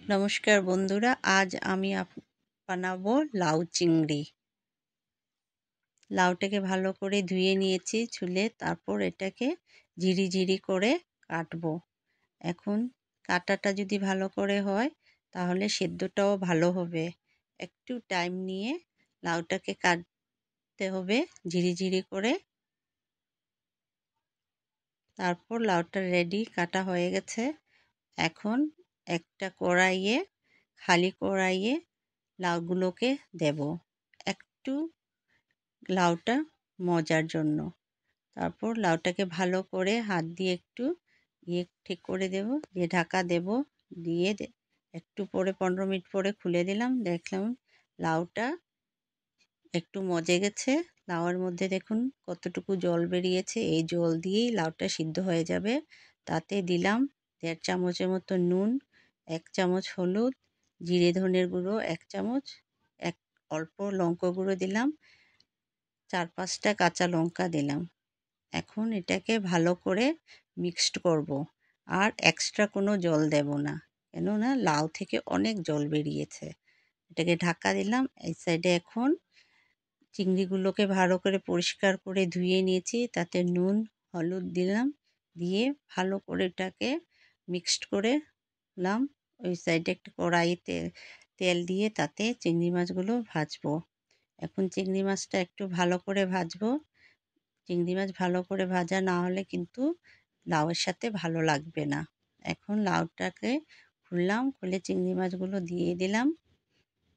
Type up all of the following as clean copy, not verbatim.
নমস্কার বন্ধুরা, আজ আমি বানাবো লাউ চিংড়ি। লাউটাকে ভালো করে ধুয়ে নিয়েছি ছুলে, তারপর এটাকে ঝিরি করে কাটবো। এখন কাটাটা যদি ভালো করে হয় তাহলে সেদ্ধটাও ভালো হবে। একটু টাইম নিয়ে লাউটাকে কাটতে হবে ঝিরি করে। তারপর লাউটা রেডি, কাটা হয়ে গেছে। এখন একটা খালি কড়াইয়ে লাউগুলোকে দেব একটু লাউটা মজার জন্য। তারপর লাউটাকে ভালো করে হাত দিয়ে একটু ঠিক করে দেব, দিয়ে ঢাকা দেব। দিয়ে একটু পরে 15 মিনিট পরে খুলে দিলাম, দেখলাম লাউটা একটু মজে গেছে। লাউয়ের মধ্যে দেখুন কতটুকু জল বেরিয়েছে। এই জল দিয়েই লাউটা সিদ্ধ হয়ে যাবে। তাতে দিলাম 1.5 চামচের মতো নুন, 1 চামচ হলুদ, জিরে ধনের গুঁড়ো 1 চামচ, অল্প লঙ্কা গুঁড়ো দিলাম, 4-5টা কাঁচা লঙ্কা দিলাম। এখন এটাকে ভালো করে মিক্সড করব। আর এক্সট্রা কোনো জল দেব না, কেননা লাউ থেকে অনেক জল বেরিয়েছে। এটাকে ঢাকা দিলাম। এই সাইডে এখন চিংড়িগুলোকে ভালো করে পরিষ্কার করে ধুয়ে নিয়েছি, তাতে নুন হলুদ দিলাম, দিয়ে ভালো করে এটাকে মিক্সড করলাম। ওই সাইডে একটা কড়াইতে তেল দিয়ে তাতে চিংড়ি মাছগুলো ভাজবো। এখন চিংড়ি মাছটা একটু ভালো করে ভাজবো। চিংড়ি মাছ ভালো করে ভাজা না হলে কিন্তু লাউয়ের সাথে ভালো লাগবে না। এখন লাউটাকে খুলে চিংড়ি মাছগুলো দিয়ে দিলাম।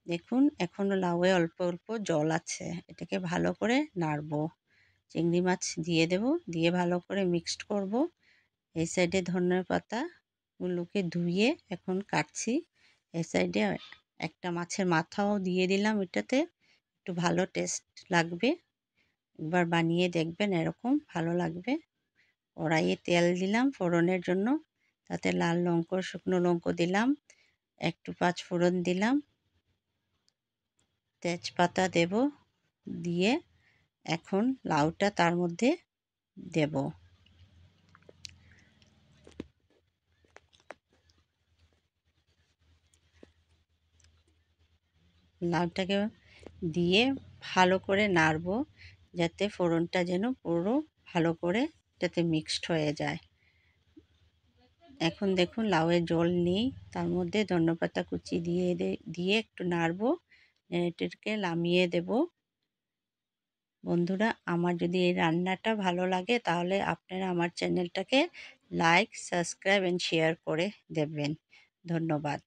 দেখুন এখনও লাউয়ে অল্প জল আছে। এটাকে ভালো করে নাড়বো। চিংড়ি মাছ দিয়ে দেব, দিয়ে ভালো করে মিক্সড করব। এই সাইডে ধনের পাতাগুলোকে ধুয়ে এখন কাটছি। এই সাইডে একটা মাছের মাথাও দিয়ে দিলাম। এটাতে একটু ভালো টেস্ট লাগবে। একবার বানিয়ে দেখবেন, এরকম ভালো লাগবে। কড়াইয়ে তেল দিলাম ফোড়নের জন্য, তাতে লাল লঙ্কা শুকনো লঙ্কা দিলাম, একটু 5 ফোড়ন দিলাম, তেজপাতা দেব, দিয়ে এখন লাউটা তার মধ্যে দেব। লাউটাকে দিয়ে ভালো করে নাড়বো, যাতে ফোড়নটা যেন পুরো ভালো করে যাতে মিক্সড হয়ে যায়। এখন দেখুন লাউয়ে জল নেই, তার মধ্যে ধনেপাতা কুচি দিয়ে একটু নাড়বো, এটাকে নামিয়ে দেব। বন্ধুরা, আমার যদি এই রান্নাটা ভালো লাগে তাহলে আপনারা আমার চ্যানেলটাকে লাইক, সাবস্ক্রাইব অ্যান্ড শেয়ার করে দেবেন। ধন্যবাদ।